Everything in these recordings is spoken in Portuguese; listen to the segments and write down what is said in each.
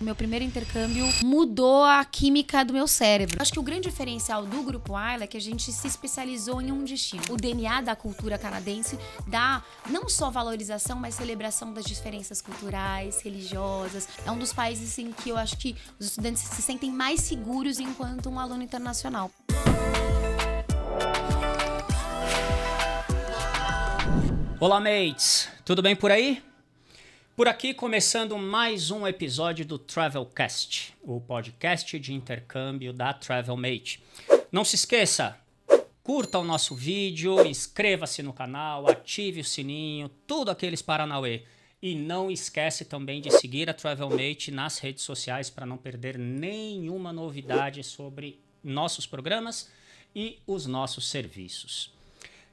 meu primeiro intercâmbio mudou a química do meu cérebro. Acho que o grande diferencial do Grupo Ayla é que a gente se especializou em um destino. O DNA da cultura canadense dá não só valorização, mas celebração das diferenças culturais, religiosas. É um dos países em que eu acho que os estudantes se sentem mais seguros enquanto um aluno internacional. Olá, mates! Tudo bem por aí? Por aqui, começando mais um episódio do Travelcast, o podcast de intercâmbio da Travelmate. Não se esqueça, curta o nosso vídeo, inscreva-se no canal, ative o sininho, tudo aqueles paranauê. E não esquece também de seguir a Travelmate nas redes sociais para não perder nenhuma novidade sobre nossos programas e os nossos serviços.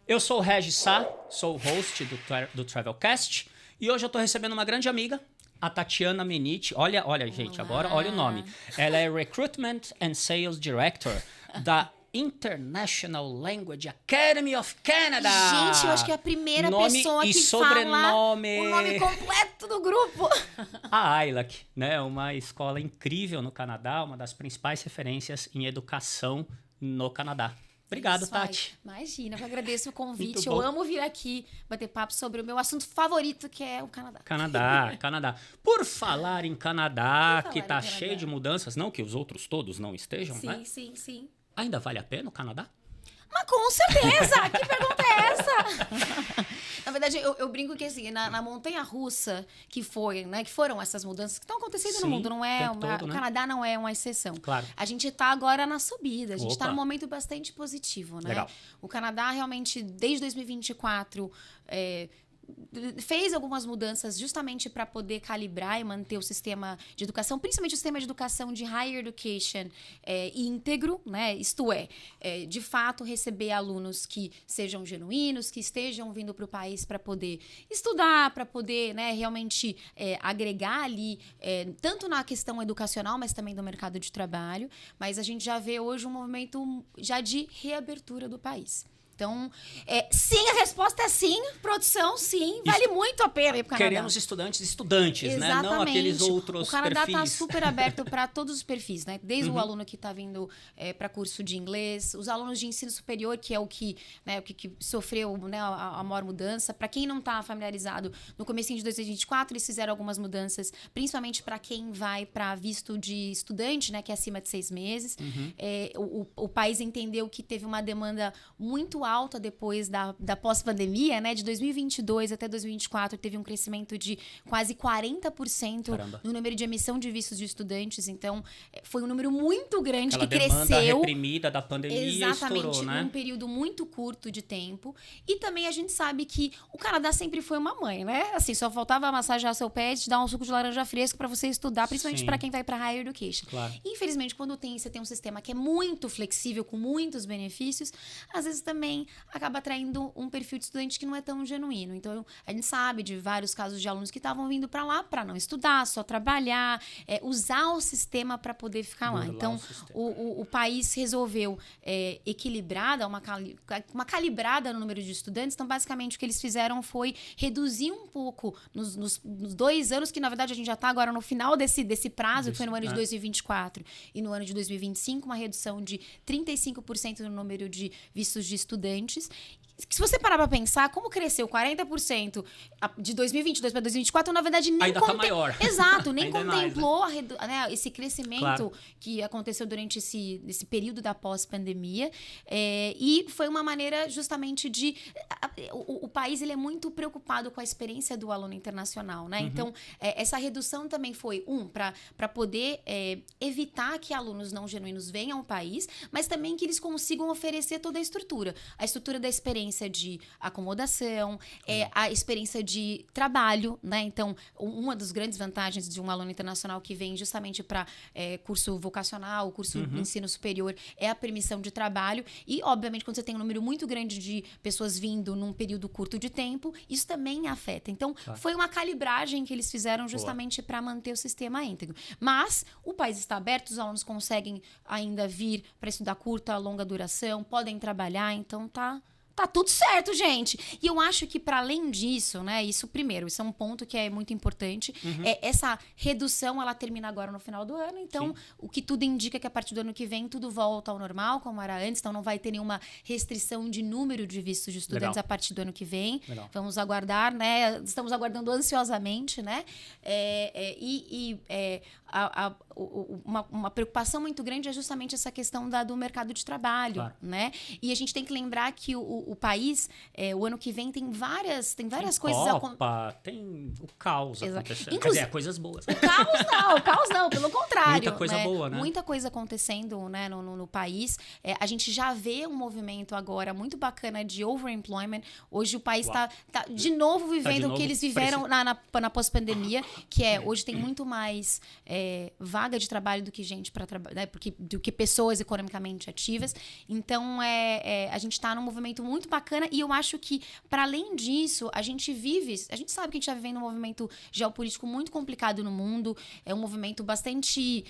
Eu sou o Regis Sá, sou o host do Travelcast e hoje eu estou recebendo uma grande amiga, a Tatiana Menite. Olha, gente, agora olha o nome. Ela é Recruitment and Sales Director da International Language Academy of Canada. Gente, eu acho que é a primeira pessoa que sobrenome. fala o nome completo do grupo. A ILAC, né? Uma escola incrível no Canadá, uma das principais referências em educação no Canadá. Obrigado, Tati. Imagina, eu agradeço o convite. Eu amo vir aqui bater papo sobre o meu assunto favorito, que é o Canadá. Canadá. Por falar em Canadá, que tá cheio de mudanças, não que os outros todos não estejam, né? Sim. Ainda vale a pena o Canadá? Mas com certeza! Que pergunta é essa? Na verdade, eu brinco que assim, na montanha-russa que foram essas mudanças que estão acontecendo no mundo, não é o Canadá não é uma exceção. Claro. A gente está agora na subida, a gente está num momento bastante positivo, né? Legal. O Canadá realmente, desde 2024, fez algumas mudanças justamente para poder calibrar e manter o sistema de educação, principalmente o sistema de educação de higher education íntegro, né? Isto é, de fato, receber alunos que sejam genuínos, que estejam vindo para o país para poder estudar, para poder, né, realmente agregar ali, tanto na questão educacional, mas também do mercado de trabalho. Mas a gente já vê hoje um movimento já de reabertura do país. Então, sim, a resposta é sim, produção, sim, vale muito a pena ir para o Canadá. Queremos estudantes, né? Não aqueles outros perfis. O Canadá está super aberto para todos os perfis, né? Desde o aluno que está vindo para curso de inglês, os alunos de ensino superior, que é o que sofreu, né, a maior mudança. Para quem não está familiarizado, no comecinho de 2024, eles fizeram algumas mudanças, principalmente para quem vai para visto de estudante, né, que é acima de 6 meses. O país entendeu que teve uma demanda muito alta depois da pós-pandemia, né? De 2022 até 2024 teve um crescimento de quase 40% no número de emissão de vistos de estudantes. Então, foi um número muito grande que cresceu. Aquela demanda reprimida da pandemia exatamente, estourou, né? Num período muito curto de tempo. E também a gente sabe que o Canadá sempre foi uma mãe, né? Assim, só faltava massagear seu pé e te dar um suco de laranja fresco para você estudar, principalmente para quem vai para higher education. Claro. Infelizmente, quando você tem um sistema que é muito flexível, com muitos benefícios, às vezes também acaba atraindo um perfil de estudante que não é tão genuíno. Então, a gente sabe de vários casos de alunos que estavam vindo para lá para não estudar, só trabalhar, usar o sistema para poder ficar lá. Então, o país resolveu equilibrar, dar uma calibrada no número de estudantes. Então, basicamente, o que eles fizeram foi reduzir um pouco nos 2 anos, que na verdade a gente já está agora no final desse prazo, que foi no ano de 2024 e no ano de 2025, uma redução de 35% no número de vistos de estudantes. Se você parar para pensar, como cresceu 40% de 2022 para 2024, na verdade nem ainda tá maior. Exato, nem ainda contemplou esse crescimento que aconteceu durante esse período da pós-pandemia. E foi uma maneira justamente de... O país ele é muito preocupado com a experiência do aluno internacional, né? Então, essa redução também foi, para poder evitar que alunos não genuínos venham ao país, mas também que eles consigam oferecer toda a estrutura da experiência de acomodação, a experiência de trabalho, né? Então, uma das grandes vantagens de um aluno internacional que vem justamente para curso vocacional, curso de ensino superior, é a permissão de trabalho. E, obviamente, quando você tem um número muito grande de pessoas vindo num período curto de tempo, isso também afeta. Então, foi uma calibragem que eles fizeram justamente para manter o sistema íntegro. Mas o país está aberto, os alunos conseguem ainda vir para estudar curta, longa duração, podem trabalhar, então tá Tá tudo certo, gente. E eu acho que, para além disso, né? Isso é um ponto que é muito importante. Essa redução, ela termina agora no final do ano. Então, o que tudo indica que a partir do ano que vem, tudo volta ao normal, como era antes. Então, não vai ter nenhuma restrição de número de vistos de estudantes a partir do ano que vem. Vamos aguardar, né? Estamos aguardando ansiosamente, né? Uma preocupação muito grande é justamente essa questão do mercado de trabalho, né? E a gente tem que lembrar que o país, o ano que vem, tem várias coisas... Tem o caos acontecendo. Inclusive, quer dizer, coisas boas. O caos não, pelo contrário. Muita coisa boa, né? Muita coisa acontecendo, né, no país. A gente já vê um movimento agora muito bacana de overemployment. Hoje o país está de novo vivendo o que eles viveram na pós-pandemia, que hoje tem muito mais vaga de trabalho do que gente para trabalhar, né, do que pessoas economicamente ativas. Então, a gente está num movimento muito bacana e eu acho que, para além disso, a gente sabe que a gente está vivendo um movimento geopolítico muito complicado no mundo, é um movimento bastante...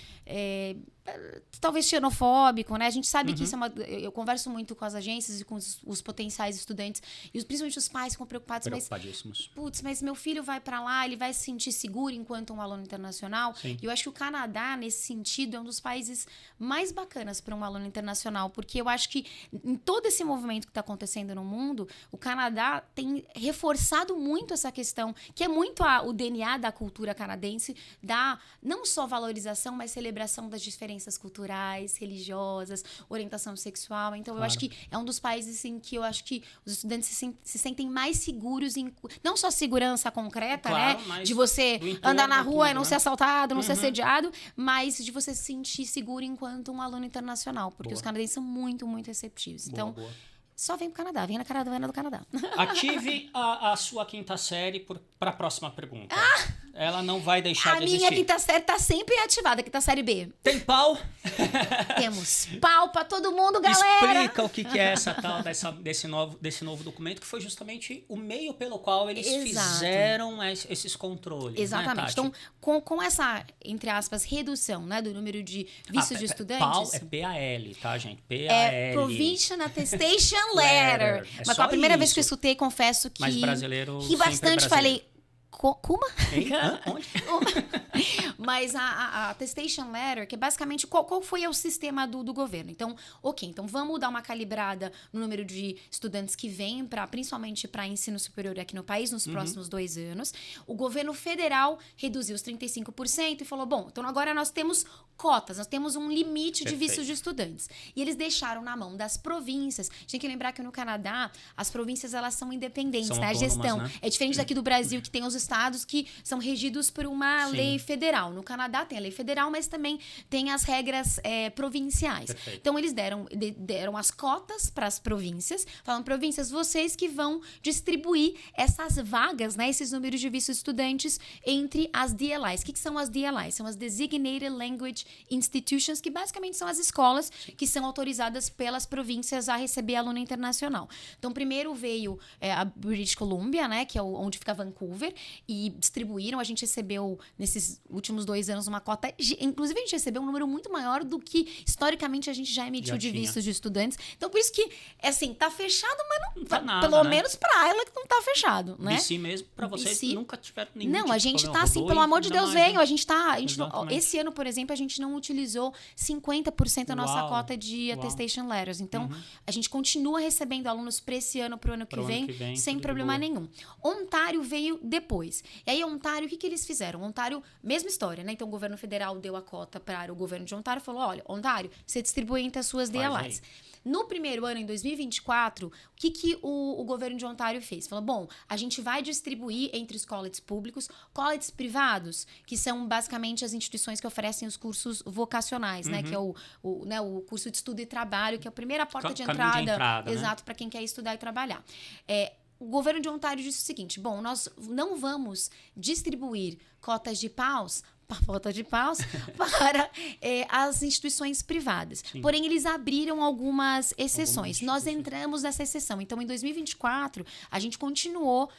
talvez xenofóbico, né? A gente sabe que isso eu converso muito com as agências e com os potenciais estudantes, e principalmente os pais ficam preocupados. Preocupadíssimos. Mas meu filho vai para lá, ele vai se sentir seguro enquanto um aluno internacional? Sim. E eu acho que o Canadá, nesse sentido, é um dos países mais bacanas para um aluno internacional, porque eu acho que em todo esse movimento que está acontecendo no mundo, o Canadá tem reforçado muito essa questão, que é muito o DNA da cultura canadense, da não só valorização, mas celebração das diferenças culturais, religiosas, orientação sexual. Então, eu acho que é um dos países em que eu acho que os estudantes se sentem mais seguros em... Não só segurança concreta, né? De você andar na rua e não ser assaltado, não ser assediado, mas de você se sentir seguro enquanto um aluno internacional. Porque os canadenses são muito, muito receptivos. Então, só vem pro Canadá. Vem na caravana do Canadá. Ative a sua quinta série para a próxima pergunta. Ela não vai deixar de existir. A minha quinta série tá sempre ativada, quinta série B. Tem pau? Temos pau pra todo mundo, galera! Explica o que é essa tal desse novo documento, que foi justamente o meio pelo qual eles fizeram esses controles. Exatamente. Né, então, com essa, entre aspas, redução, né, do número de vistos de estudantes... PAL é PAL, tá, gente? PAL. É Provincial Attestation Letter. Mas a primeira vez que eu escutei, confesso que... Mas brasileiro ri bastante, falei... Kuma? Onde? Mas a Attestation Letter, que é basicamente qual foi o sistema do governo. Então, então vamos dar uma calibrada no número de estudantes que vêm, principalmente para ensino superior aqui no país, nos próximos 2 anos. O governo federal reduziu os 35% e falou, bom, então agora nós temos cotas, nós temos um limite de vistos de estudantes. E eles deixaram na mão das províncias. A gente tem que lembrar que no Canadá, as províncias, elas são independentes, né? A gestão. Né? É diferente daqui do Brasil, que tem os estados que são regidos por uma lei federal. No Canadá tem a lei federal, mas também tem as regras provinciais. Perfeito. Então, eles deram as cotas para as províncias, falando, províncias, vocês que vão distribuir essas vagas, né, esses números de vistos estudantes entre as DLIs. O que são as DLIs? São as Designated Language Institutions, que basicamente são as escolas que são autorizadas pelas províncias a receber aluno internacional. Então, primeiro veio a British Columbia, né, que é onde fica Vancouver, e distribuíram. A gente recebeu, nesses últimos 2 anos, uma cota... Inclusive, a gente recebeu um número muito maior do que, historicamente, a gente já emitiu de vistos de estudantes. Então, por isso que, assim, tá fechado, mas não tá nada, pelo menos pra ela que não tá fechado, né? BC mesmo, pra vocês nunca tiveram nenhum Não, a gente tá assim, pelo amor de Deus, venham. A gente tá... esse ano, por exemplo, a gente não utilizou 50% da nossa cota de Attestation Letters. Então, a gente continua recebendo alunos pra esse ano, pro ano que vem, sem problema nenhum. Ontário veio depois. E aí, Ontário, o que eles fizeram? Ontário, mesma história, né? Então, o governo federal deu a cota para o governo de Ontário e falou, olha, Ontário, você distribui entre as suas DLIs. No primeiro ano, em 2024, o que o governo de Ontário fez? Falou, bom, a gente vai distribuir entre os colleges públicos, colleges privados, que são basicamente as instituições que oferecem os cursos vocacionais, né? Que é o curso de estudo e trabalho, que é a primeira porta de entrada, exato, para quem quer estudar e trabalhar. O governo de Ontário disse o seguinte, bom, nós não vamos distribuir cotas de PAUs falta de paus, para as instituições privadas. Sim. Porém, eles abriram algumas exceções. Nós entramos nessa exceção. Então, em 2024, a gente continuou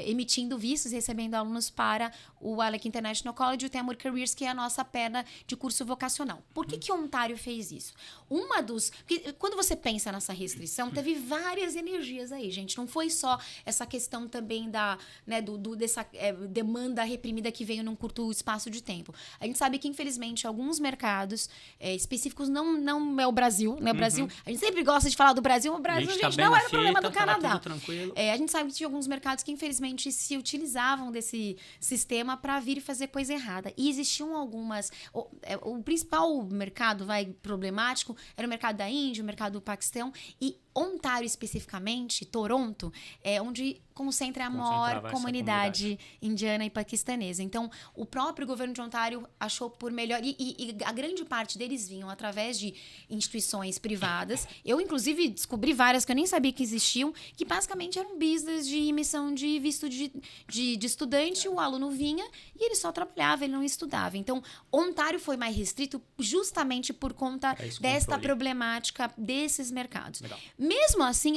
emitindo vistos e recebendo alunos para o ILAC International College e o Temur Careers, que é a nossa perna de curso vocacional. Por que o Ontário fez isso? Porque quando você pensa nessa restrição, teve várias energias aí, gente. Não foi só essa questão também dessa demanda reprimida que veio num curto espaço de tempo. A gente sabe que, infelizmente, alguns mercados específicos não é o Brasil, né? O Brasil, a gente sempre gosta de falar do Brasil, o Brasil, gente, não era problema do Canadá. A gente sabe que tinha alguns mercados que, infelizmente, se utilizavam desse sistema para vir e fazer coisa errada. E existiam algumas... O principal mercado problemático era o mercado da Índia, o mercado do Paquistão, e Ontário especificamente, Toronto, é onde concentra a maior comunidade indiana e paquistanesa. Então, o próprio governo de Ontário achou por melhor... E a grande parte deles vinham através de instituições privadas. Eu, inclusive, descobri várias que eu nem sabia que existiam, que basicamente eram business de emissão de visto de estudante. O aluno vinha e ele só trabalhava, ele não estudava. Então, Ontário foi mais restrito justamente por conta desta problemática desses mercados. Legal. Mesmo assim,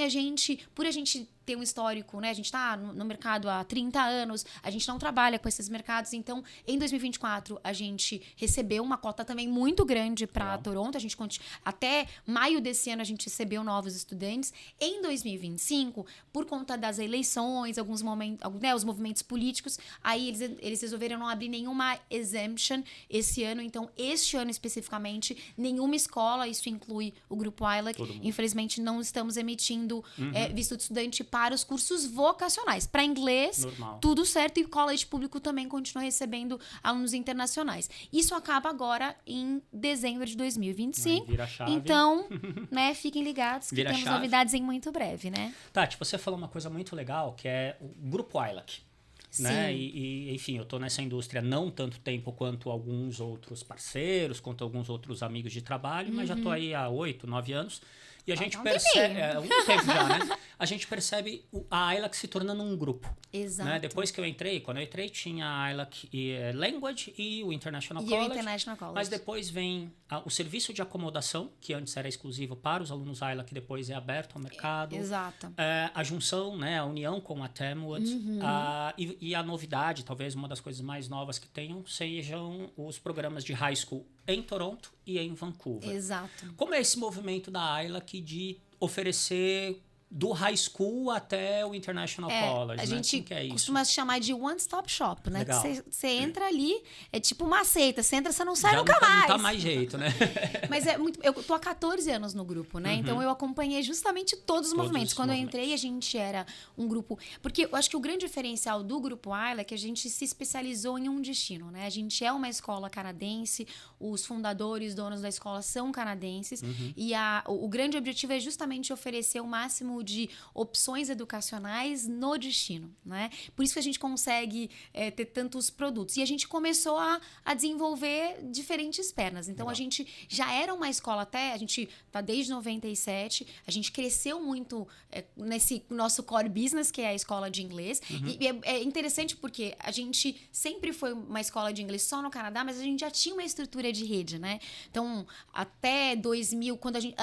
por a gente ter um histórico, né? A gente está no mercado há 30 anos, a gente não trabalha com esses mercados. Então, em 2024, a gente recebeu uma cota também muito grande para Toronto. A gente até maio desse ano, a gente recebeu novos estudantes. Em 2025, por conta das eleições, alguns momentos, os movimentos políticos, aí eles resolveram não abrir nenhuma exemption esse ano. Então, este ano especificamente, nenhuma escola, isso inclui o Grupo ILAC, infelizmente não estamos emitindo visto de estudante para os cursos vocacionais. Para inglês, tudo certo, e college público também continua recebendo alunos internacionais. Isso acaba agora em dezembro de 2025. Vira a chave. Então, né, fiquem ligados que temos novidades em muito breve, né? Tati, você falou uma coisa muito legal, que é o Grupo ILAC. Né? E, enfim, eu estou nessa indústria não tanto tempo quanto alguns outros parceiros, quanto alguns outros amigos de trabalho, mas já estou aí há 8, 9 anos. E a gente percebe... um tempo já, né? A gente percebe a ILAC se tornando um grupo. Exato. Né? Depois que quando eu entrei, tinha a ILAC Language e o International College. Mas depois vem o serviço de acomodação, que antes era exclusivo para os alunos ILAC, depois é aberto ao mercado. Exato. A junção, né? A união com a Temwood. E a novidade, talvez uma das coisas mais novas que tenham, sejam os programas de high school em Toronto e em Vancouver. Exato. Como é esse movimento da ILAC de oferecer do high school até o International College, a gente costuma chamar de one-stop shop, né? Você entra ali, é tipo uma seita. Você entra, você não sai nunca mais. Não tá mais jeito, né? Mas eu tô há 14 anos no grupo, né? Então eu acompanhei justamente todos os movimentos. Quando eu entrei, a gente era um grupo... Porque eu acho que o grande diferencial do Grupo ILAC é que a gente se especializou em um destino, né? A gente é uma escola canadense, os fundadores, donos da escola são canadenses, e o grande objetivo é justamente oferecer o máximo de opções educacionais no destino, né? Por isso que a gente consegue ter tantos produtos. E a gente começou a desenvolver diferentes pernas. Então, a gente já era uma escola a gente tá desde 97, a gente cresceu muito nesse nosso core business, que é a escola de inglês. E é interessante porque a gente sempre foi uma escola de inglês só no Canadá, mas a gente já tinha uma estrutura de rede, né? Então, até 2000,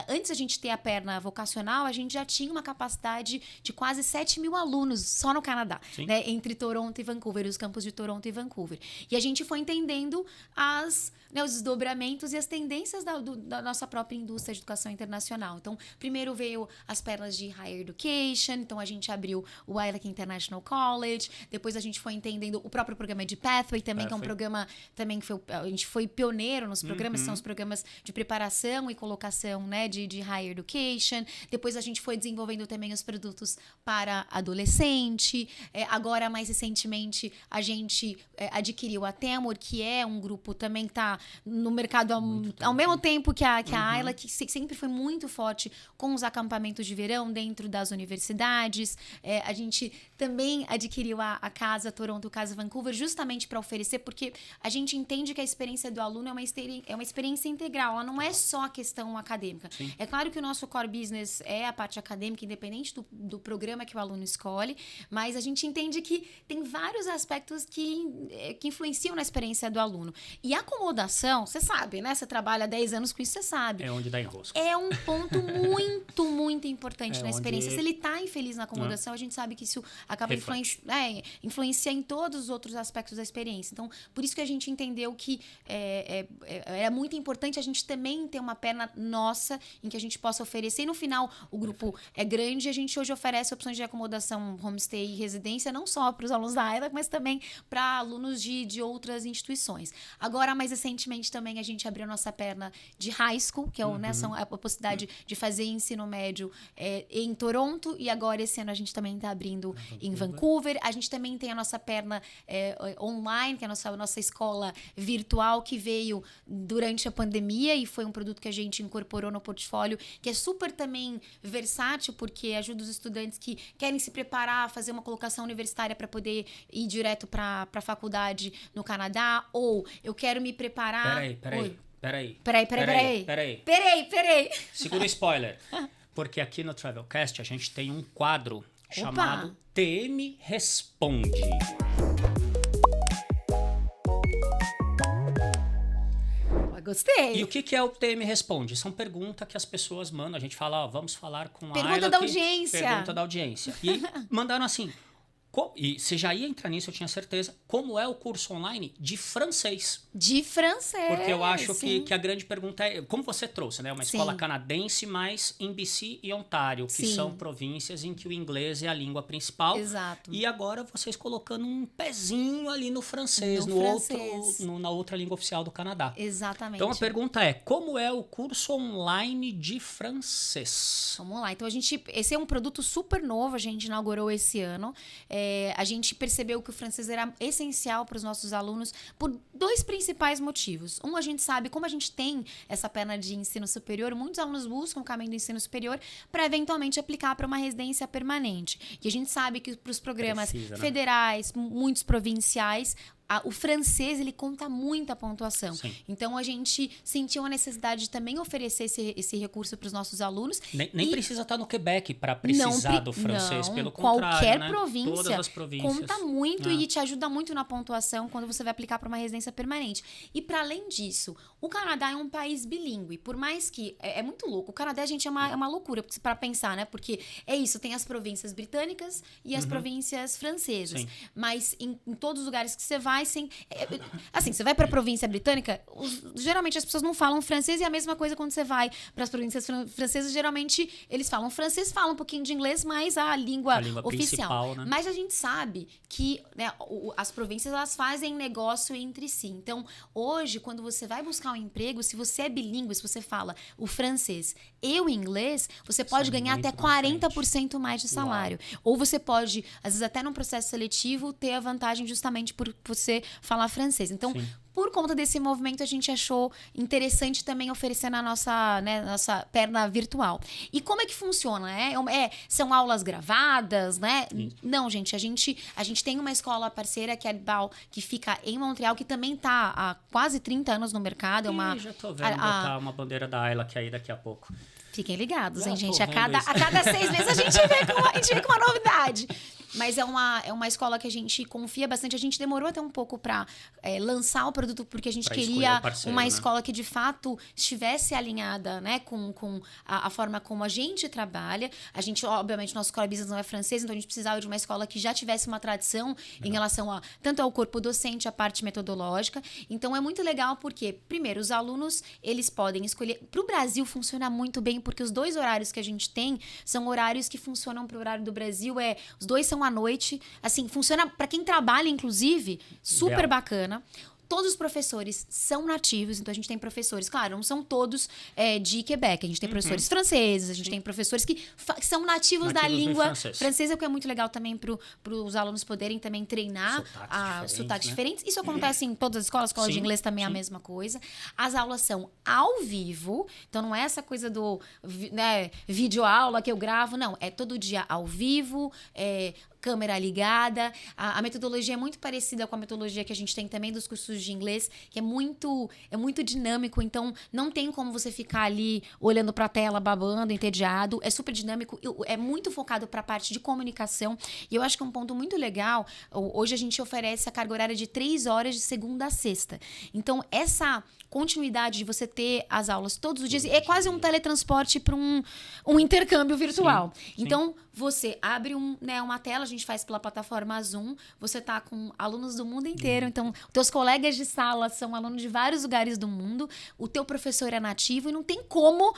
antes a gente ter a perna vocacional, a gente já tinha uma capacidade de quase 7 mil alunos só no Canadá, né? Entre Toronto e Vancouver, os campos de Toronto e Vancouver. E a gente foi entendendo os desdobramentos e as tendências da nossa própria indústria de educação internacional. Então, primeiro veio as pernas de Higher Education, então a gente abriu o ILAC International College, depois a gente foi entendendo o próprio programa de Pathway também, que é um programa também que a gente foi pioneiro nos programas, são os programas de preparação e colocação, né, de Higher Education. Depois a gente foi desenvolvendo também os produtos para adolescente. Agora, mais recentemente, a gente adquiriu a Temur, que é um grupo também que está tá no mercado ao mesmo tempo que a Ayla, que sempre foi muito forte com os acampamentos de verão dentro das universidades. A gente também adquiriu a Casa Toronto, Casa Vancouver, justamente para oferecer, porque a gente entende que a experiência do aluno é uma experiência integral, ela não é só a questão acadêmica. Sim. É claro que o nosso core business é a parte acadêmica, independente do programa que o aluno escolhe, mas a gente entende que tem vários aspectos que influenciam na experiência do aluno. E a acomodação, você sabe, né? Você trabalha há 10 anos com isso, você sabe. É onde dá enrosco. É um ponto muito importante na experiência. Se ele está infeliz na acomodação, a gente sabe que isso acaba influencia em todos os outros aspectos da experiência. Então, por isso que a gente entendeu que é muito importante a gente também ter uma perna nossa em que a gente possa oferecer. E no final, o grupo é grande e a gente hoje oferece opções de acomodação, homestay e residência, não só para os alunos da Ayla, mas também para alunos de outras instituições. Agora, mais recentemente, também a gente abriu a nossa perna de high school, que é a possibilidade de fazer ensino médio em Toronto, e agora esse ano a gente também está abrindo em Vancouver. A gente também tem a nossa perna online, que é a nossa escola virtual, que veio durante a pandemia e foi um produto que a gente incorporou no portfólio, que é super também versátil, porque ajuda os estudantes que querem se preparar, fazer uma colocação universitária para poder ir direto para a faculdade no Canadá, ou eu quero me preparar... Peraí. Segura o spoiler. Porque aqui no Travelcast a gente tem um quadro chamado TM Responde. Gostei. E o que é o TM Responde? São perguntas que as pessoas mandam. A gente fala, vamos falar com a Ayla. Pergunta da audiência. Pergunta da audiência. E mandaram assim... E você já ia entrar nisso, eu tinha certeza. Como é o curso online de francês? De francês. Porque eu acho que a grande pergunta é... Como você trouxe, né? Uma escola canadense, mas em BC e Ontário, que são províncias em que o inglês é a língua principal. Exato. E agora vocês colocando um pezinho ali no francês, na outra língua oficial do Canadá. Exatamente. Então a pergunta é, como é o curso online de francês? Vamos lá. Então esse é um produto super novo, a gente inaugurou esse ano. A gente percebeu que o francês era essencial para os nossos alunos por 2 principais motivos. A gente sabe, como a gente tem essa perna de ensino superior, muitos alunos buscam o caminho do ensino superior para eventualmente aplicar para uma residência permanente. E a gente sabe que para os programas federais, muitos provinciais, o francês, ele conta muita pontuação. Sim. Então, a gente sentiu a necessidade de também oferecer esse recurso para os nossos alunos. Nem precisa estar no Quebec para precisar do francês, pelo contrário. Qualquer província, todas as províncias conta muito e te ajuda muito na pontuação quando você vai aplicar para uma residência permanente. E, para além disso, o Canadá é um país bilíngue. Por mais que... É muito louco. O Canadá, gente, é uma loucura para pensar, né? Porque é isso, tem as províncias britânicas e as províncias francesas. Sim. Mas em todos os lugares que você vai, assim, você vai para a província britânica, geralmente as pessoas não falam francês, e a mesma coisa quando você vai para as províncias francesas, geralmente eles falam francês, falam um pouquinho de inglês, mas a língua oficial. Né? Mas a gente sabe que, né, as províncias, elas fazem negócio entre si. Então, hoje, quando você vai buscar um emprego, se você é bilíngue, se você fala o francês e o inglês, você pode ganhar até 40% mais de salário. Uau. Ou você pode, às vezes até num processo seletivo, ter a vantagem justamente por você falar francês. Então, por conta desse movimento, a gente achou interessante também oferecer na nossa perna virtual. E como é que funciona? São aulas gravadas, né? Não, gente. A gente tem uma escola parceira, que é a Bal, que fica em Montreal, que também está há quase 30 anos no mercado. Já tô vendo botar uma bandeira da Ayla aqui aí daqui a pouco. Fiquem ligados, hein, gente? A cada 6 meses a gente vem com uma novidade. Mas é uma escola que a gente confia bastante. A gente demorou até um pouco para lançar o produto, porque a gente queria uma escola que, de fato, estivesse alinhada, né, com a forma como a gente trabalha. A gente, obviamente, nosso core business não é francês, então a gente precisava de uma escola que já tivesse uma tradição em relação tanto ao corpo docente, a parte metodológica. Então, é muito legal porque, primeiro, os alunos, eles podem escolher... Para o Brasil, funciona muito bem, porque os 2 horários que a gente tem são horários que funcionam para o horário do Brasil. Os 2 são à noite. Assim, funciona para quem trabalha, inclusive, super bacana. Todos os professores são nativos, então a gente tem professores, claro, não são todos de Quebec, a gente tem professores franceses, a gente tem professores que são nativos da língua francesa, o que é muito legal também para os alunos poderem também treinar sotaques diferentes. Isso acontece em todas as escolas, escola de inglês também é a mesma coisa. As aulas são ao vivo, então não é essa coisa do videoaula que eu gravo, não, é todo dia ao vivo, câmera ligada. A metodologia é muito parecida com a metodologia que a gente tem também dos cursos de inglês, que é muito dinâmico, então não tem como você ficar ali olhando para a tela, babando, entediado. É super dinâmico, é muito focado para a parte de comunicação. E eu acho que é um ponto muito legal. Hoje a gente oferece a carga horária de 3 horas de segunda a sexta. Então, essa continuidade de você ter as aulas todos os dias é quase um teletransporte para um intercâmbio virtual. Sim. Então, você abre uma tela, a gente faz pela plataforma Zoom, você tá com alunos do mundo inteiro, então teus colegas de sala são alunos de vários lugares do mundo, o teu professor é nativo e não tem como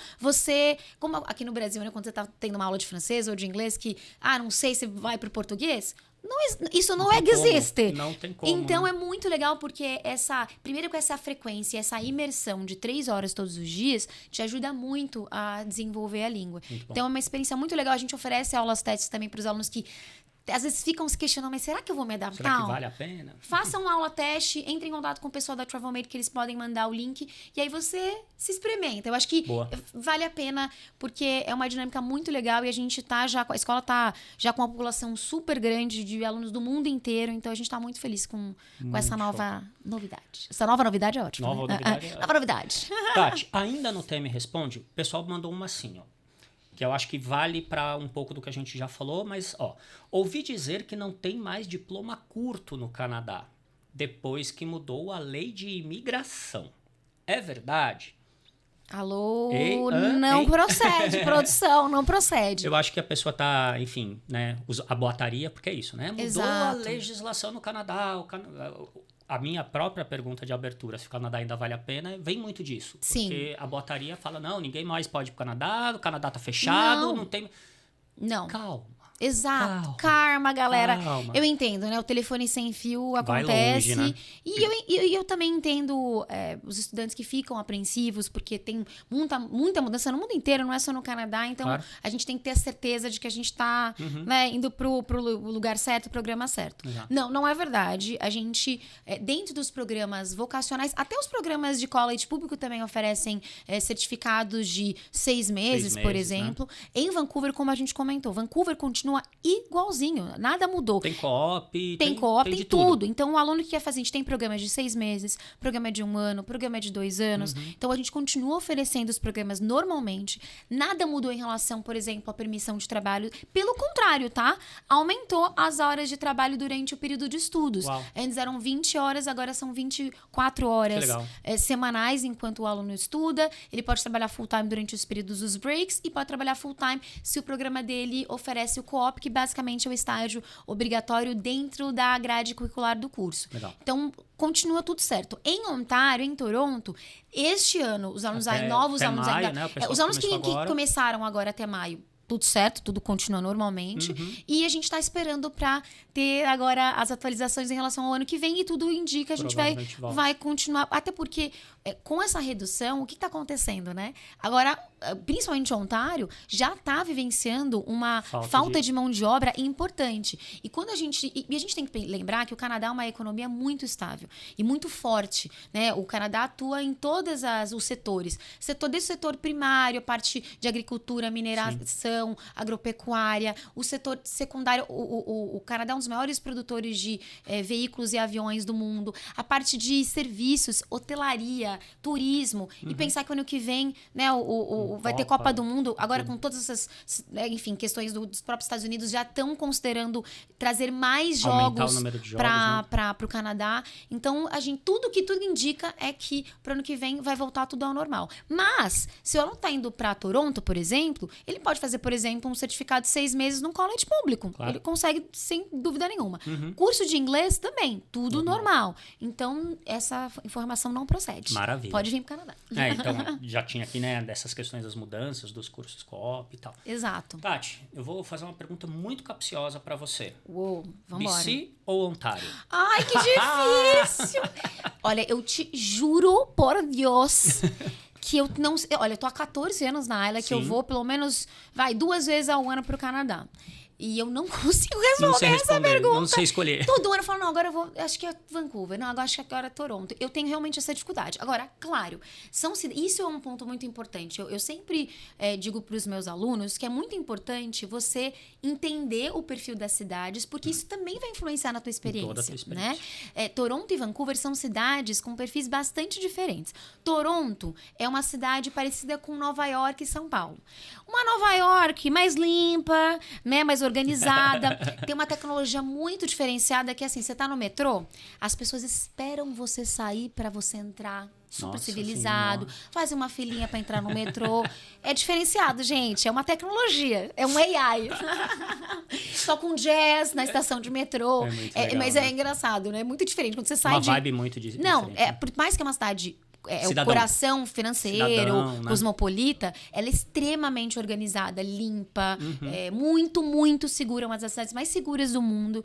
como aqui no Brasil, né, quando você tá tendo uma aula de francês ou de inglês que, não sei se vai pro português, isso não existe. Não tem como. Então é muito legal porque primeiro com essa frequência, essa imersão de 3 horas todos os dias, te ajuda muito a desenvolver a língua. Então é uma experiência muito legal. A gente oferece aulas testes também para os alunos que às vezes ficam se questionando, mas será que eu vou me adaptar? Será que vale a pena? Façam uma aula teste, entre em contato com o pessoal da TravelMate, que eles podem mandar o link, e aí você se experimenta. Eu acho que vale a pena, porque é uma dinâmica muito legal e a gente a escola tá já com uma população super grande de alunos do mundo inteiro, então a gente tá muito feliz com essa nova novidade. Essa nova novidade é ótima. Nova novidade. Nova novidade. Tati, ainda no Tema e Responde, o pessoal mandou uma assim, que eu acho que vale para um pouco do que a gente já falou, mas, ouvi dizer que não tem mais diploma curto no Canadá, depois que mudou a lei de imigração. É verdade? Alô? Não procede, produção, não procede. Eu acho que a pessoa tá, enfim, né, a boataria, porque é isso, né? Mudou a legislação no Canadá, a minha própria pergunta de abertura, se o Canadá ainda vale a pena, vem muito disso. Sim. Porque a boataria fala, não, ninguém mais pode ir pro Canadá, o Canadá tá fechado, não tem... Não. Calma. Exato. Calma, galera. Calma. Eu entendo, né? O telefone sem fio acontece. Vai longe, né? E eu também entendo os estudantes que ficam apreensivos, porque tem muita mudança no mundo inteiro, não é só no Canadá. Então, a gente tem que ter a certeza de que a gente está indo pro lugar certo, o programa certo. Exato. Não é verdade. A gente, dentro dos programas vocacionais, até os programas de college público também oferecem certificados de 6 meses, por exemplo. Né? Em Vancouver, como a gente comentou, Vancouver continua igualzinho, nada mudou. Tem co-op, tem tudo. Então, o aluno que quer fazer, a gente tem programas de 6 meses, programa de 1 ano, programa de 2 anos. Então, a gente continua oferecendo os programas normalmente. Nada mudou em relação, por exemplo, à permissão de trabalho. Pelo contrário, tá? Aumentou as horas de trabalho durante o período de estudos. Uau. Antes eram 20 horas, agora são 24 horas semanais enquanto o aluno estuda. Ele pode trabalhar full-time durante os períodos dos breaks e pode trabalhar full-time se o programa dele oferece o co-op, que basicamente é o estágio obrigatório dentro da grade curricular do curso. Legal. Então, continua tudo certo. Em Ontário, em Toronto, este ano, os alunos novos alunos maio, ainda... Né? Os alunos que começaram agora até maio, tudo certo, tudo continua normalmente. E a gente está esperando para ter agora as atualizações em relação ao ano que vem e tudo indica que a gente vai continuar. Até porque, com essa redução, o que está acontecendo, né? Agora, principalmente Ontário, já está vivenciando uma falta de mão de obra importante. E quando a gente tem que lembrar que o Canadá é uma economia muito estável e muito forte, né? O Canadá atua em todos os setores. Desde o setor primário, a parte de agricultura, mineração, agropecuária, o setor secundário, o Canadá é um dos maiores produtores de veículos e aviões do mundo, a parte de serviços, hotelaria, turismo, e pensar que o ano que vem, né, vai ter Copa do Mundo, agora com todas essas, questões dos próprios Estados Unidos já estão considerando trazer mais jogos para o Canadá. Então, tudo indica é que para o ano que vem vai voltar tudo ao normal. Mas, se o aluno está indo para Toronto, por exemplo, ele pode fazer, por exemplo, um certificado de 6 meses num college público. Claro. Ele consegue, sem dúvida nenhuma. Curso de inglês também, tudo normal. Então, essa informação não procede. Maravilha. Pode vir para o Canadá. Então já tinha aqui, né, dessas questões das mudanças, dos cursos co-op e tal. Exato. Tati, eu vou fazer uma pergunta muito capciosa pra você. Uou, vambora. BC ou Ontário? Ai, que difícil! Olha, eu te juro por Deus que eu não... Olha, eu tô há 14 anos na Isla, que eu vou pelo menos, 2 vezes ao ano pro Canadá. E eu não consigo responder essa pergunta. Não sei escolher. Todo ano eu falo, não, agora eu vou... Acho que é Vancouver. Não, agora acho que agora é Toronto. Eu tenho realmente essa dificuldade. Agora, claro, isso é um ponto muito importante. Eu sempre digo para os meus alunos que é muito importante você entender o perfil das cidades, porque isso também vai influenciar na tua experiência. Toda a tua experiência. Né? Toronto e Vancouver são cidades com perfis bastante diferentes. Toronto é uma cidade parecida com Nova York e São Paulo. Uma Nova York mais limpa, né, mais organizada, tem uma tecnologia muito diferenciada que, assim, você tá no metrô, as pessoas esperam você sair para você entrar super civilizado, faz uma filinha para entrar no metrô. É diferenciado, gente, é uma tecnologia, é um AI. Toca um jazz na estação de metrô. Legal, mas é engraçado, né? É muito diferente quando você sai uma vibe muito diferente. Não, por mais que é uma cidade... o coração financeiro, cosmopolita, ela é extremamente organizada, limpa, muito, muito segura, uma das cidades mais seguras do mundo,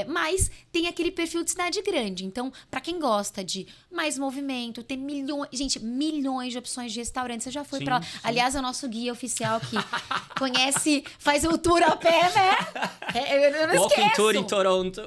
mas tem aquele perfil de cidade grande. Então, para quem gosta de mais movimento, tem milhões de opções de restaurantes. Você já foi para lá? Aliás, é o nosso guia oficial que conhece, faz o tour a pé, né? Eu não Walking esqueço. Tour em Toronto.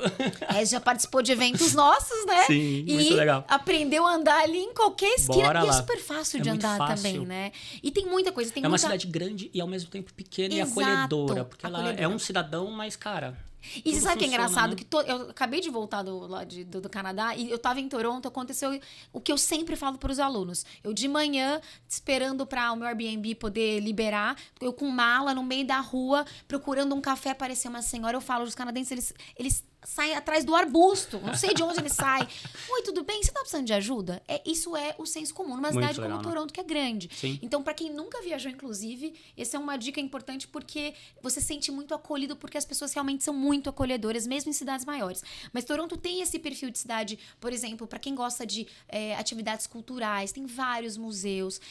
Já participou de eventos nossos, né? Sim, muito legal. Aprendeu a andar ali em qualquer esquina. Bora e é lá. super fácil de andar também, né? E tem muita coisa. Tem uma cidade grande e ao mesmo tempo pequena e acolhedora. Porque ela é um cidadão, mas, cara... E você sabe o que é engraçado? Né? Que eu acabei de voltar do Canadá e eu tava em Toronto, aconteceu o que eu sempre falo para os alunos. Eu de manhã, esperando para o meu Airbnb poder liberar, eu com mala no meio da rua, procurando um café, apareceu uma senhora. Eu falo, os canadenses, eles saem atrás do arbusto. Não sei de onde eles saem. Oi, tudo bem? Você tá precisando de ajuda? Isso é o senso comum numa cidade como Toronto, que é grande. Sim. Então, para quem nunca viajou, inclusive, essa é uma dica importante porque você se sente muito acolhido, porque as pessoas realmente são muito acolhedoras, mesmo em cidades maiores. Mas Toronto tem esse perfil de cidade, por exemplo, para quem gosta de atividades culturais, tem vários museus.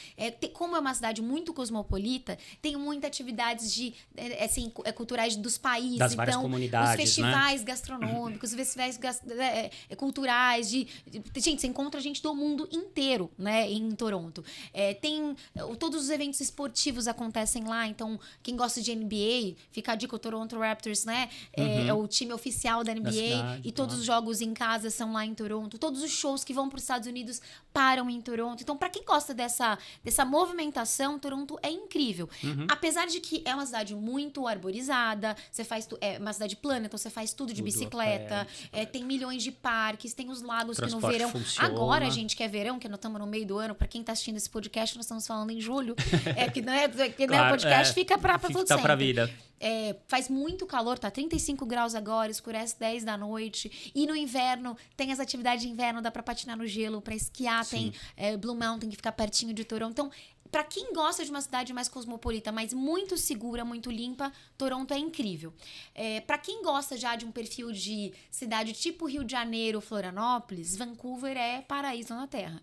Como é uma cidade muito cosmopolita, tem muitas atividades culturais dos países. Das várias comunidades, os festivais gastronômicos, os festivais culturais. Gente, você encontra gente do mundo inteiro, né, em Toronto. Todos os eventos esportivos acontecem lá, então quem gosta de NBA, fica a dica, o Toronto Raptors, né? É o time oficial da NBA cidade, e todos os jogos em casa são lá em Toronto. Todos os shows que vão para os Estados Unidos param em Toronto. Então, para quem gosta dessa movimentação, Toronto é incrível. Apesar de que é uma cidade muito arborizada, é uma cidade plana, então você faz tudo de bicicleta, tem milhões de parques, tem os lagos que no verão... Funciona. Agora, gente, que é verão, que nós estamos no meio do ano, para quem está assistindo esse podcast, nós estamos falando em julho, o podcast fica para todo sempre. Pra vida. Faz muito calor, tá 35 graus agora, escurece 10 da noite. E no inverno, tem as atividades de inverno, dá pra patinar no gelo, pra esquiar, tem Blue Mountain, que fica pertinho de Toronto. Então, pra quem gosta de uma cidade mais cosmopolita, mas muito segura, muito limpa, Toronto é incrível. Pra quem gosta já de um perfil de cidade tipo Rio de Janeiro, Florianópolis, Vancouver é paraíso na Terra.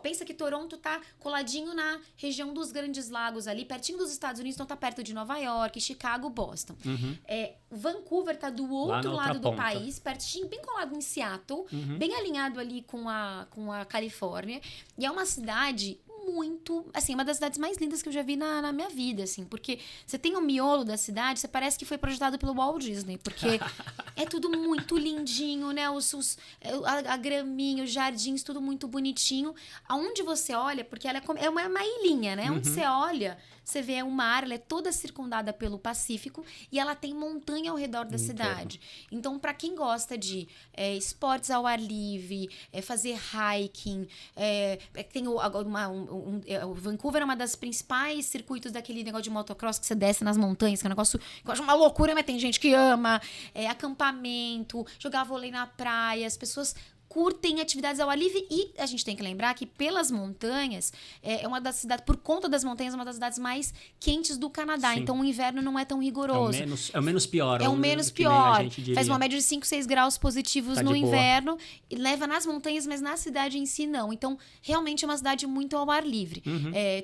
Pensa que Toronto tá coladinho na região dos Grandes Lagos ali, pertinho dos Estados Unidos, então tá perto de Nova York, Chicago, Boston. Vancouver tá do outro lado do país, pertinho, bem colado em Seattle, bem alinhado ali com a Califórnia. E é uma cidade muito, assim, uma das cidades mais lindas que eu já vi na minha vida, assim, porque você tem o miolo da cidade, você parece que foi projetado pelo Walt Disney, porque é tudo muito lindinho, né, a graminha, os jardins, tudo muito bonitinho. Aonde você olha, porque ela é uma ilhinha, né, onde você olha, você vê o mar, ela é toda circundada pelo Pacífico e ela tem montanha ao redor da cidade. Então, para quem gosta de esportes ao ar livre, fazer hiking, tem o Vancouver é uma das principais circuitos daquele negócio de motocross que você desce nas montanhas, que é um negócio que eu acho uma loucura, mas tem gente que ama. Acampamento, jogar vôlei na praia, as pessoas curtem atividades ao ar livre. E a gente tem que lembrar que pelas montanhas, é uma das cidades, por conta das montanhas, é uma das cidades mais quentes do Canadá. Sim. Então o inverno não é tão rigoroso. É o menos pior. É o menos pior. Faz uma média de 5, 6 graus positivos no inverno. E leva nas montanhas, mas na cidade em si não. Então, realmente é uma cidade muito ao ar livre.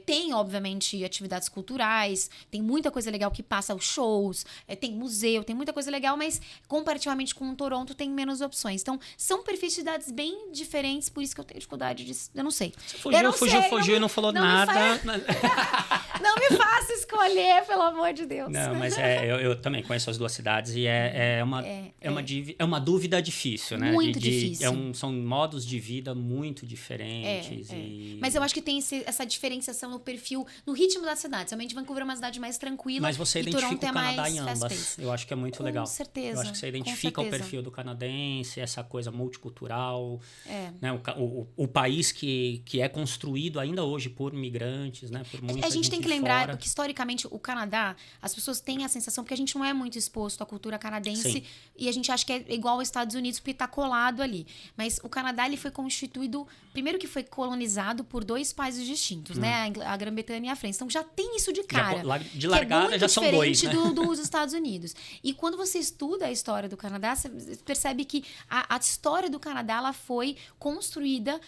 Tem, obviamente, atividades culturais, tem muita coisa legal que passa, os shows, tem museu, tem muita coisa legal, mas comparativamente com Toronto tem menos opções. Então, são perfis de cidades bem diferentes, por isso que eu tenho dificuldade de... Eu não sei. Fugiu e não falou nada. Não me faça escolher, pelo amor de Deus. Não, mas eu também conheço as duas cidades e é uma dúvida difícil, né? Muito difícil. São modos de vida muito diferentes. Mas eu acho que tem essa diferenciação no perfil, no ritmo das cidades. Realmente, Vancouver é uma cidade mais tranquila. Mas você identifica o Canadá em ambas. Eu acho que é muito legal. Com certeza. Eu acho que você identifica o perfil do canadense, essa coisa multicultural. Né? O país que é construído ainda hoje por migrantes, né? Por muita gente. A gente tem que lembrar que, historicamente, o Canadá, as pessoas têm a sensação, porque a gente não é muito exposto à cultura canadense. Sim. E a gente acha que é igual aos Estados Unidos, porque está colado ali. Mas o Canadá, ele foi constituído... Primeiro que foi colonizado por 2 países distintos, né? A Grã-Bretanha e a França. Então, já tem isso de cara. De largada, já são 2, né? dos Estados Unidos. E quando você estuda a história do Canadá, você percebe que a história do Canadá, ela foi construída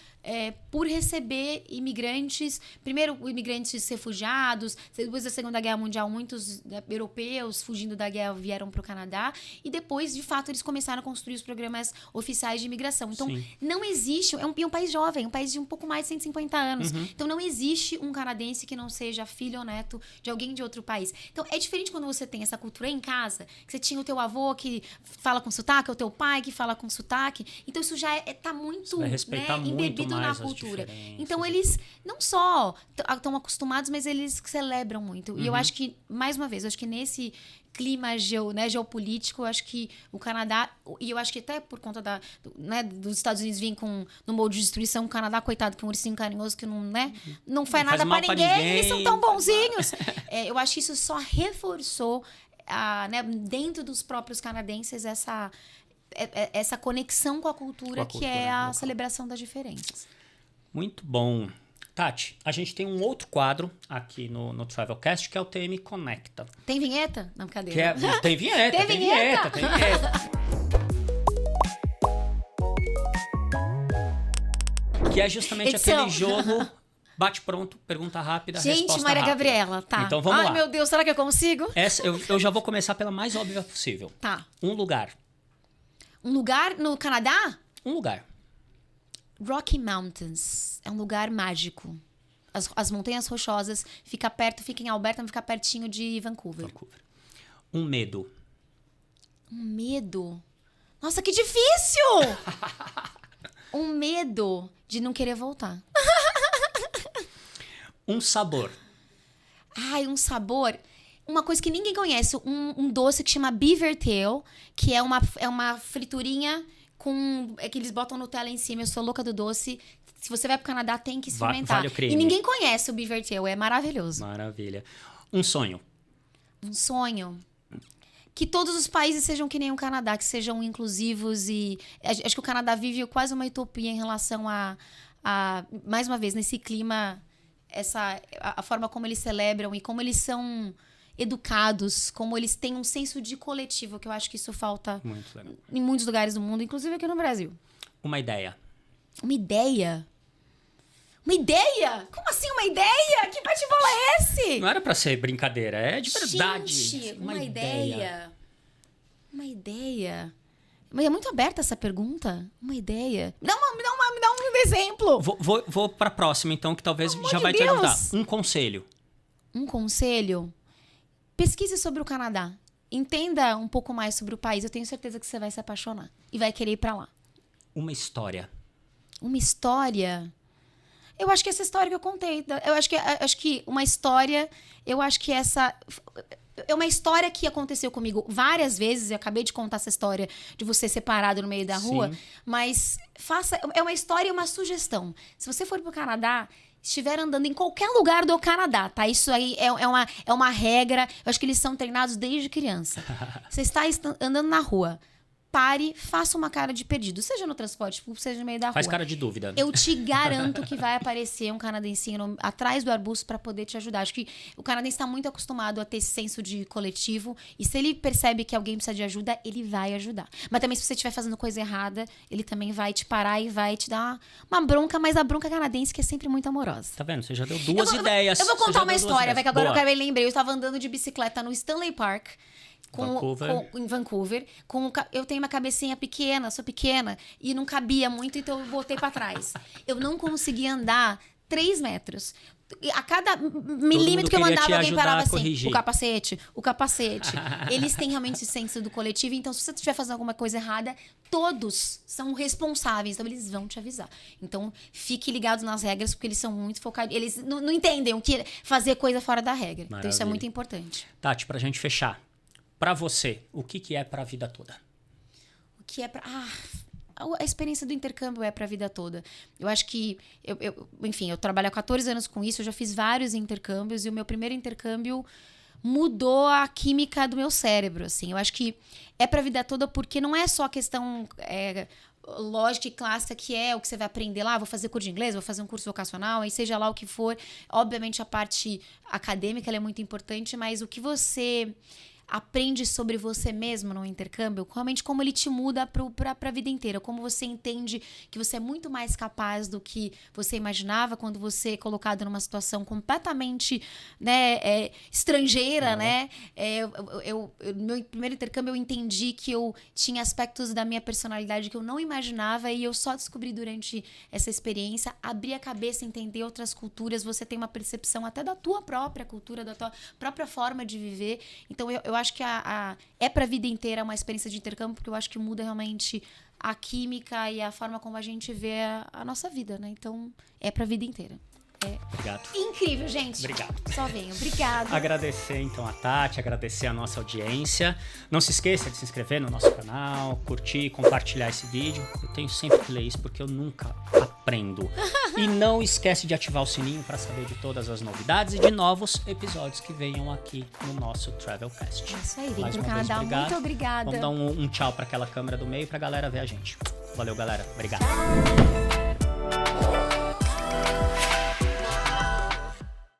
por receber imigrantes. Primeiro, imigrantes refugiados. Depois da Segunda Guerra Mundial, muitos europeus fugindo da guerra vieram para o Canadá. E depois, de fato, eles começaram a construir os programas oficiais de imigração. Então, não existe... É um país jovem, um país de um pouco mais de 150 anos. Então, não existe um canadense que não seja filho ou neto de alguém de outro país. Então, é diferente quando você tem essa cultura em casa, que você tinha o teu avô que fala com sotaque, o teu pai que fala com sotaque. Então, isso já tá muito, embebido na cultura. Então, eles não só estão acostumados, mas eles celebram muito. E eu acho que, mais uma vez, eu acho que nesse clima geopolítico, eu acho que o Canadá, e eu acho que até por conta dos Estados Unidos virem no modo de destruição, o Canadá, coitado, que é um ursinho carinhoso que não faz nada pra ninguém, eles são tão bonzinhos. Eu acho que isso só reforçou, dentro dos próprios canadenses, essa conexão com a cultura, que é a celebração das diferenças. Muito bom. Tati, a gente tem um outro quadro aqui no Travelcast, que é o TM Conecta. Tem vinheta? Não, brincadeira. Tem vinheta, tem vinheta. Que é justamente aquele jogo bate pronto, pergunta rápida, resposta rápida. Maria Gabriela, tá. Então vamos lá. Ai, meu Deus, será que eu consigo? Eu já vou começar pela mais óbvia possível. Tá. Um lugar. Um lugar no Canadá? Um lugar. Rocky Mountains. É um lugar mágico. As montanhas rochosas. Fica em Alberta, fica pertinho de Vancouver. Um medo. Um medo? Nossa, que difícil! Um medo de não querer voltar. Um sabor. Ai, um sabor. Uma coisa que ninguém conhece. Um doce que chama Beaver Tail, que é uma friturinha que eles botam Nutella em cima. Eu sou louca do doce. Se você vai pro Canadá, tem que experimentar. Vale o creme. E ninguém conhece o Beaver Tail. É maravilhoso. Maravilha. Um sonho. Um sonho. Que todos os países sejam que nem o Canadá, que sejam inclusivos. E acho que o Canadá vive quase uma utopia em relação a mais uma vez, nesse clima, a forma como eles celebram e como eles são educados, como eles têm um senso de coletivo, que eu acho que isso falta em muitos lugares do mundo, inclusive aqui no Brasil. Uma ideia. Uma ideia? Uma ideia? Como assim uma ideia? Que bate-bola é esse? Não era pra ser brincadeira, é de verdade. Gente, uma ideia. Uma ideia. Mas é muito aberta essa pergunta. Uma ideia. Me dá um exemplo. Vou pra próxima, então, que talvez já vai te ajudar. Um conselho. Um conselho? Pesquise sobre o Canadá. Entenda um pouco mais sobre o país. Eu tenho certeza que você vai se apaixonar. E vai querer ir pra lá. Uma história. Uma história? Eu acho que essa história que eu contei. Eu acho que uma história... Eu acho que essa... É uma história que aconteceu comigo várias vezes. Eu acabei de contar essa história de você separado no meio da rua. Sim. Mas é uma história e uma sugestão. Se você for pro Canadá, estiver andando em qualquer lugar do Canadá, tá? Isso aí é uma regra. Eu acho que eles são treinados desde criança. Você está andando na rua. pare, faça uma cara de perdido. Seja no transporte público, seja no meio da rua. Faz cara de dúvida. Eu te garanto que vai aparecer um canadensinho atrás do arbusto para poder te ajudar. Acho que o canadense está muito acostumado a ter esse senso de coletivo. E se ele percebe que alguém precisa de ajuda, ele vai ajudar. Mas também se você estiver fazendo coisa errada, ele também vai te parar e vai te dar uma bronca. Mas a bronca canadense que é sempre muito amorosa. Tá vendo? Você já deu duas ideias. Eu vou contar uma história, que agora Boa. eu me lembrei. Eu estava andando de bicicleta no Stanley Park. Em Vancouver. Eu tenho uma cabecinha pequena, sou pequena, e não cabia muito, então eu voltei pra trás. Eu não conseguia andar 3 metros. A cada milímetro que eu andava, alguém parava assim. O capacete. Eles têm realmente esse senso do coletivo, então se você estiver fazendo alguma coisa errada, todos são responsáveis, então eles vão te avisar. Então fique ligado nas regras, porque eles são muito focados. Eles não entendem o que fazer coisa fora da regra. Maravilha. Então isso é muito importante. Tati, pra gente fechar. Pra você, o que é pra vida toda? O que é pra... a experiência do intercâmbio é pra vida toda. Eu acho que... Enfim, eu trabalho há 14 anos com isso, eu já fiz vários intercâmbios, e o meu primeiro intercâmbio mudou a química do meu cérebro, assim. Eu acho que é pra vida toda porque não é só a questão... lógica e clássica, que é o que você vai aprender lá, vou fazer curso de inglês, vou fazer um curso vocacional, aí seja lá o que for. Obviamente, a parte acadêmica ela é muito importante, mas o que você... aprende sobre você mesmo no intercâmbio, realmente como ele te muda para a vida inteira, como você entende que você é muito mais capaz do que você imaginava quando você é colocado numa situação completamente, né, estrangeira, né? No meu primeiro intercâmbio eu entendi que eu tinha aspectos da minha personalidade que eu não imaginava, e eu só descobri durante essa experiência, abrir a cabeça, entender outras culturas, você tem uma percepção até da tua própria cultura, da tua própria forma de viver. Então eu acho que é pra vida inteira uma experiência de intercâmbio, porque eu acho que muda realmente a química e a forma como a gente vê a nossa vida, né? Então, é pra vida inteira. Obrigado. Incrível, gente. Obrigado. Só venho. Obrigada. Agradecer, então, a Tati, agradecer a nossa audiência. Não se esqueça de se inscrever no nosso canal, curtir, compartilhar esse vídeo. Eu tenho sempre que ler isso porque eu nunca aprendo. E não esquece de ativar o sininho para saber de todas as novidades e de novos episódios que venham aqui no nosso Travelcast. É isso aí, vem pro Canadá. Muito obrigada. Vamos dar um tchau para aquela câmera do meio pra galera ver a gente. Valeu, galera. Obrigado.